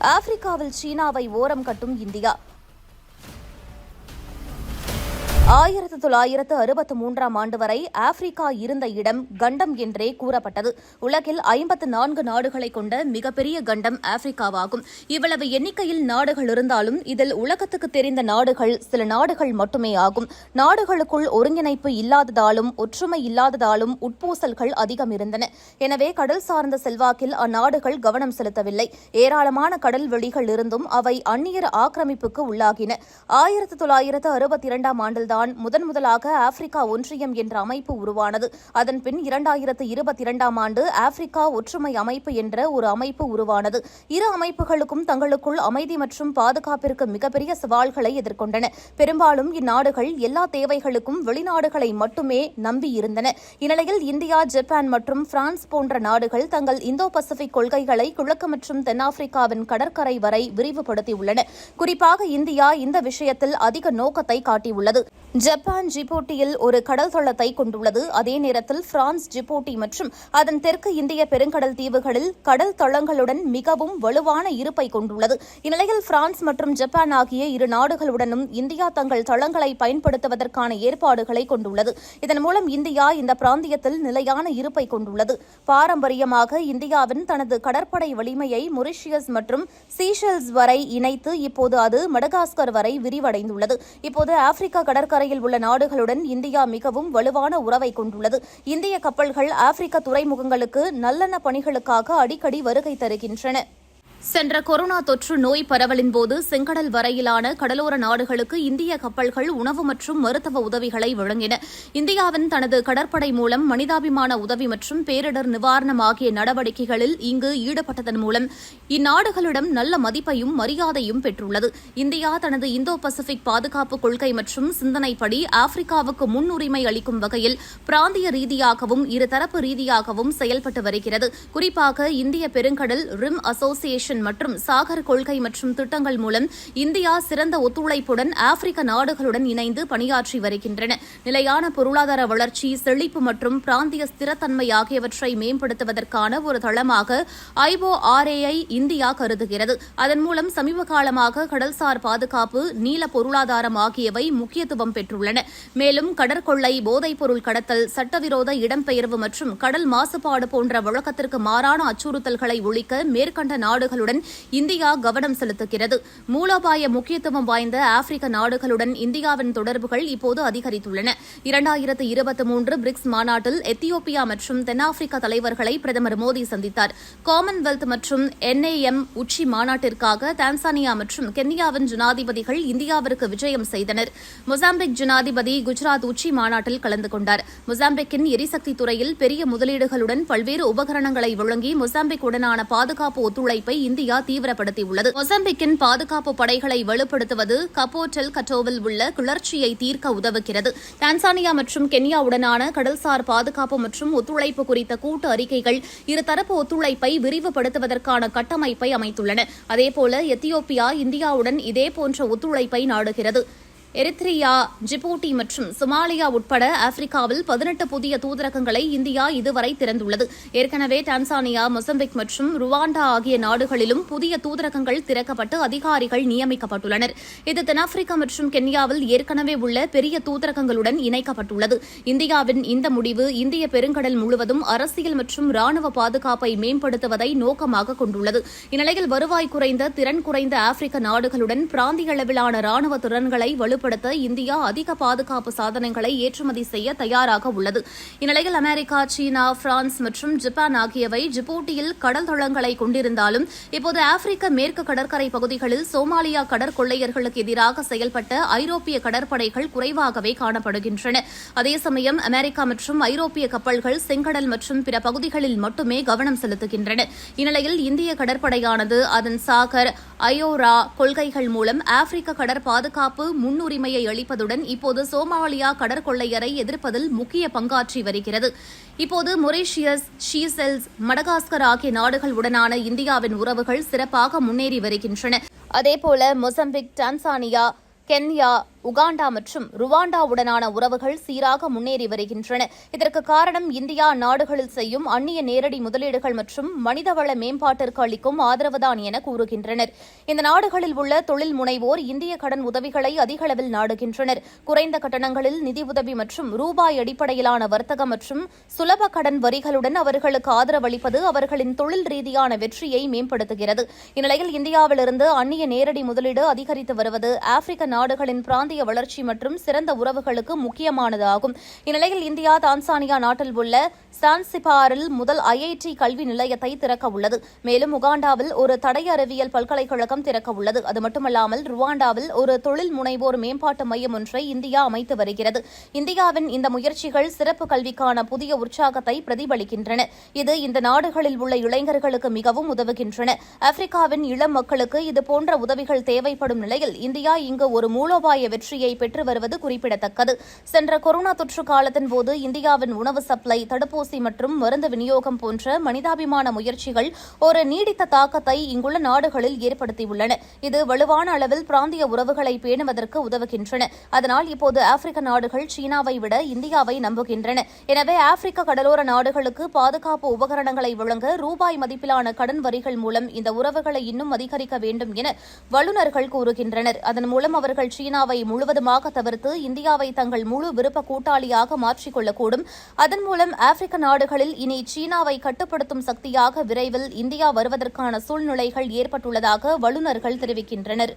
ஆப்பிரிக்காவில் சீனாவை ஓரம் கட்டும் இந்தியா. 1963ஆம் ஆண்டு வரை ஆப்பிரிக்கா இருந்த இடம் கண்டம் என்றே கூறப்பட்டது. உலகில் 54 நாடுகளை கொண்ட மிகப்பெரிய கண்டம் ஆப்பிரிக்காவாகும். இவ்வளவு எண்ணிக்கையில் நாடுகள் இருந்தாலும் இதில் உலகத்துக்கு தெரிந்த நாடுகள் சில நாடுகள் மட்டுமே ஆகும். நாடுகளுக்குள் ஒருங்கிணைப்பு இல்லாததாலும் ஒற்றுமை இல்லாததாலும் உட்பூசல்கள் அதிகம் இருந்தன. எனவே கடல் சார்ந்த செல்வாக்கில் அந்நாடுகள் கவனம் செலுத்தவில்லை. ஏராளமான கடல் வெளிகள் இருந்தும் அவை அந்நியர் ஆக்கிரமிப்புக்கு உள்ளாகின. 1962ஆம் ஆண்டில்தான் முதலாக ஆப்பிரிக்கா ஒன்றியம் என்ற அமைப்பு உருவானது. அதன்பின் 2022ஆம் ஆண்டு ஆப்பிரிக்கா ஒற்றுமை அமைப்பு என்ற ஒரு அமைப்பு உருவானது. இரு அமைப்புகளுக்கும் தங்களுக்குள் அமைதி மற்றும் பாதுகாப்பிற்கு மிகப்பெரிய சவால்களை எதிர்கொண்டன. பெரும்பாலும் இந்நாடுகள் எல்லா தேவைகளுக்கும் வெளிநாடுகளை மட்டுமே நம்பியிருந்தன. இந்நிலையில் இந்தியா, ஜப்பான் மற்றும் பிரான்ஸ் போன்ற நாடுகள் தங்கள் இந்தோ பசிபிக் கொள்கைகளை கிழக்கு மற்றும் தென்னாப்பிரிக்காவின் கடற்கரை வரை விரிவுபடுத்தியுள்ளன. குறிப்பாக இந்தியா இந்த விஷயத்தில் அதிக நோக்கத்தை காட்டியுள்ளது. ஜப்பான் ஜிபூட்டியில் ஒரு கடல் தளத்தை கொண்டுள்ளது. அதே நேரத்தில் பிரான்ஸ் ஜிபூட்டி மற்றும் அதன் தெற்கு இந்திய பெருங்கடல் தீவுகளில் கடல் தளங்களுடன் மிகவும் வலுவான இருப்பை கொண்டுள்ளது. இந்நிலையில் பிரான்ஸ் மற்றும் ஜப்பான் ஆகிய இரு நாடுகளுடனும் இந்தியா தங்கள் தளங்களை பயன்படுத்துவதற்கான ஏற்பாடுகளை கொண்டுள்ளது. இதன் மூலம் இந்தியா இந்த பிராந்தியத்தில் நிலையான இருப்பை கொண்டுள்ளது. பாரம்பரியமாக இந்தியாவின் தனது கடற்படை வலிமையை மொரிஷியஸ் மற்றும் சீஷெல்ஸ் வரை இணைத்து இப்போது அது மடகாஸ்கர் வரை விரிவடைந்துள்ளது. இப்போது ஆப்பிரிக்கா கடற்கரையில் உள்ள நாடுகளுடன் இந்தியா மிகவும் வலுவான உறவை கொண்டுள்ளது. இந்திய கப்பல்கள் ஆப்பிரிக்க துறைமுகங்களுக்கு நல்லெண்ண பணிகளுக்காக அடிக்கடி வருகை தருகின்றன. சென்ற கொரோனா தொற்று நோய் பரவலின் போது செங்கடல் வரையிலான கடலோர நாடுகளுக்கு இந்திய கப்பல்கள் உணவு மற்றும் மருத்துவ உதவிகளை வழங்கின. இந்தியாவின் தனது கடற்படை மூலம் மனிதாபிமான உதவி மற்றும் பேரிடர் நிவாரணம் ஆகிய நடவடிக்கைகளில் இங்கு ஈடுபட்டதன் மூலம் இந்நாடுகளிடம் நல்ல மதிப்பையும் மரியாதையும் பெற்றுள்ளது. இந்தியா தனது இந்தோ பசிபிக் பாதுகாப்பு கொள்கை மற்றும் சிந்தனைப்படி ஆப்பிரிக்காவுக்கு முன்னுரிமை அளிக்கும் வகையில் பிராந்திய ரீதியாகவும் இருதரப்பு ரீதியாகவும் செயல்பட்டு வருகிறது. குறிப்பாக இந்திய பெருங்கடல் ரிம் அசோசியேஷன் மற்றும் சாகர் கொள்கை மற்றும் திட்டங்கள் மூலம் இந்தியா சிறந்த ஒத்துழைப்புடன் ஆப்பிரிக்க நாடுகளுடன் இணைந்து பணியாற்றி வருகின்றன. நிலையான பொருளாதார வளர்ச்சி, செழிப்பு மற்றும் பிராந்திய ஸ்திரத்தன்மை ஆகியவற்றை மேம்படுத்துவதற்கான ஒரு தளமாக IORA-ஐ இந்தியா கருதுகிறது. அதன் மூலம் சமீப காலமாக கடல்சார் பாதுகாப்பு, நீல பொருளாதாரம் ஆகியவை முக்கியத்துவம் பெற்றுள்ளன. மேலும் கடற்கொள்ளை, போதைப்பொருள் கடத்தல், சட்டவிரோத இடம்பெயர்வு மற்றும் கடல் மாசுபாடு போன்ற வழக்கத்திற்கு மாறான அச்சுறுத்தல்களை ஒழிக்க மேற்கண்ட நாடுகளுடன் இந்தியா கவனம் செலுத்துகிறது. மூலோபாய முக்கியத்துவம் வாய்ந்த ஆப்பிரிக்க நாடுகளுடன் இந்தியாவின் தொடர்புகள் இப்போது அதிகரித்துள்ளன. 2023 பிரிக்ஸ் மாநாட்டில் எத்தியோப்பியா மற்றும் தென்னாப்பிரிக்கா தலைவர்களை பிரதமர் மோடி சந்தித்தார். காமன்வெல்த் மற்றும் NAM உச்சி மாநாட்டிற்காக தான்சானியா மற்றும் கென்யாவின் ஜனாதிபதிகள் இந்தியாவிற்கு விஜயம் செய்தனர். மொசாம்பிக் ஜனாதிபதி குஜராத் உச்சி மாநாட்டில் கலந்து கொண்டார். மொசாம்பிக்கின் எரிசக்தி துறையில் பெரிய முதலீடுகளுடன் பல்வேறு உபகரணங்களை வழங்கி மொசாம்பிக் உடனான பாதுகாப்பு ஒத்துழைப்பை இந்தியா தீவிரப்படுத்தியுள்ளது. மொசாம்பிக்கின் பாதுகாப்பு படைகளை வலுப்படுத்துவது கபோ டெல்கட்டோவில் உள்ள கிளர்ச்சியை தீர்க்க உதவுகிறது. தான்சானியா மற்றும் கென்யாவுடனான கடல்சார் பாதுகாப்பு மற்றும் ஒத்துழைப்பு குறித்த கூட்டு அறிக்கைகள் இருதரப்பு ஒத்துழைப்பை விரிவுபடுத்துவதற்கான கட்டமைப்பை அமைத்துள்ளன. அதேபோல எத்தியோப்பியா இந்தியாவுடன் இதேபோன்ற ஒத்துழைப்பை நாடுகிறது. எரித்ரியா, ஜிபூட்டி மற்றும் சொமாலியா உட்பட ஆப்பிரிக்காவில் 18 புதிய தூதரகங்களை இந்தியா இதுவரை திறந்துள்ளது. ஏற்கனவே டான்சானியா, மொசம்பிக் மற்றும் ருவாண்டா ஆகிய நாடுகளிலும் புதிய தூதரகங்கள் திறக்கப்பட்டு அதிகாரிகள் நியமிக்கப்பட்டுள்ளனர். இது தென்னாப்பிரிக்கா மற்றும் கென்யாவில் ஏற்கனவே உள்ள பெரிய தூதரகங்களுடன் இணைக்கப்பட்டுள்ளது. இந்தியாவின் இந்த முடிவு இந்திய பெருங்கடல் முழுவதும் அரசியல் மற்றும் ராணுவ பாதுகாப்பை மேம்படுத்துவதை நோக்கமாக கொண்டுள்ளது. இந்நிலையில் வருவாய் குறைந்த, திறன் குறைந்த ஆப்பிரிக்க நாடுகளுடன் பிராந்திய அளவிலான ராணுவ திறன்களை வலுப்படுத்த இந்தியா அதிக பாதுகாப்பு சாதனங்களை ஏற்றுமதி செய்ய தயாராக உள்ளது. இந்நிலையில் அமெரிக்கா, சீனா, பிரான்ஸ் மற்றும் ஜப்பான் ஆகியவை ஜிபூட்டியில் கடல் தளங்களை கொண்டிருந்தாலும் இப்போது ஆப்பிரிக்க மேற்கு கடற்கரை பகுதிகளில் சோமாலியா கடற்கொள்ளையர்களுக்கு எதிராக செயல்பட்ட ஐரோப்பிய கடற்படைகள் குறைவாகவே காணப்படுகின்றன. அதே சமயம் அமெரிக்கா மற்றும் ஐரோப்பிய கப்பல்கள் செங்கடல் மற்றும் பிற பகுதிகளில் மட்டுமே கவனம் செலுத்துகின்றன. இந்நிலையில் இந்திய கடற்படையானது அதன் சாகர், IORA கொள்கைகள் மூலம் ஆப்பிரிக்க கடற் பாதுகாப்பு முன்னுரிமையை அளிப்பதுடன் இப்போது சோமாலியா கடற்கொள்ளையரை எதிர்ப்பதில் முக்கிய பங்காற்றி வருகிறது. இப்போது மொரிஷியஸ், சீசெல்ஸ், மடகாஸ்கர் ஆகிய நாடுகளுடனான இந்தியாவின் உறவுகள் சிறப்பாக முன்னேறி வருகின்றன. அதேபோல மொசம்பிக், டான்சானியா, கென்யா, உகாண்டா மற்றும் ருவாண்டாவுடனான உறவுகள் சீராக முன்னேறி வருகின்றன. இதற்கு காரணம் இந்தியா நாடுகளில் செய்யும் அந்நிய நேரடி முதலீடுகள் மற்றும் மனிதவள மேம்பாட்டிற்கு அளிக்கும் ஆதரவுதான் என கூறுகின்றனர். இந்த நாடுகளில் உள்ள தொழில் முனைவோர் இந்திய கடன் உதவிகளை அதிக அளவில் நாடுகின்றனர். குறைந்த கட்டணங்களில் நிதி உதவி மற்றும் ரூபாய் அடிப்படையிலான வர்த்தகம் மற்றும் சுலப கடன் வரிகளுடன் அவர்களுக்கு ஆதரவளிப்பது அவர்களின் தொழில் ரீதியான வெற்றியை மேம்படுத்துகிறது. இந்நிலையில் இந்தியாவிலிருந்து அந்நிய நேரடி முதலீடு அதிகரித்து வருவது ஆப்பிரிக்க நாடுகளின் பிராந்திய வளர்ச்சி மற்றும் சிறந்த உறவுகளுக்கு முக்கியமானதாகும். இந்நிலையில் இந்தியா தான்சானியா நாட்டில் உள்ள சான்சிபாரில் முதல் IIT கல்வி நிலையத்தை திறக்க உள்ளது. மேலும் உகாண்டாவில் ஒரு தடய அறிவியல் பல்கலைக்கழகம் திறக்க உள்ளது. அது மட்டுமல்லாமல் ருவாண்டாவில் ஒரு தொழில் முனைவோர் மேம்பாட்டு மையம் ஒன்றை இந்தியா அமைத்து வருகிறது. இந்தியாவின் இந்த முயற்சிகள் சிறப்பு கல்விக்கான புதிய உற்சாகத்தை பிரதிபலிக்கின்றன. இது இந்த நாடுகளில் உள்ள இளைஞர்களுக்கு மிகவும் உதவுகின்றன. ஆப்பிரிக்காவின் இளம் மக்களுக்கு இதுபோன்ற உதவிகள் தேவைப்படும் நிலையில் இந்தியா இங்கு ஒரு மூலோபாய வெற்றியை பெற்று வருவது குறிப்பிடத்தக்கது. சென்ற கொரோனா தொற்று காலத்தின் போது இந்தியாவின் உணவு சப்ளை, தடுப்பூசி மற்றும் மருந்து விநியோகம் போன்ற மனிதாபிமான முயற்சிகள் ஒரு நீடித்த தாக்கத்தை இங்குள்ள நாடுகளில் ஏற்படுத்தியுள்ளன. இது வலுவான அளவில் பிராந்திய உறவுகளை பேணுவதற்கு உதவுகின்றன. அதனால் இப்போது ஆப்பிரிக்க நாடுகள் சீனாவை விட இந்தியாவை நம்புகின்றன. எனவே ஆப்பிரிக்க கடலோர நாடுகளுக்கு பாதுகாப்பு உபகரணங்களை வழங்க ரூபாய் மதிப்பிலான கடன் வரிகள் மூலம் இந்த உறவுகளை இன்னும் அதிகரிக்க வேண்டும் என வல்லுநர்கள் கூறுகின்றனர். அதன் மூலம் அவர்கள் சீனாவை முழுவதுமாக தவிர்த்து இந்தியாவை தங்கள் முழு விருப்ப கூட்டாளியாக மாற்றிக்கொள்ளக்கூடும். அதன் மூலம் ஆப்பிரிக்க நாடுகளில் இனி சீனாவை கட்டுப்படுத்தும் சக்தியாக விரைவில் இந்தியா வருவதற்கான சூழ்நிலைகள் ஏற்பட்டுள்ளதாக வல்லுநர்கள் தெரிவிக்கின்றனர்.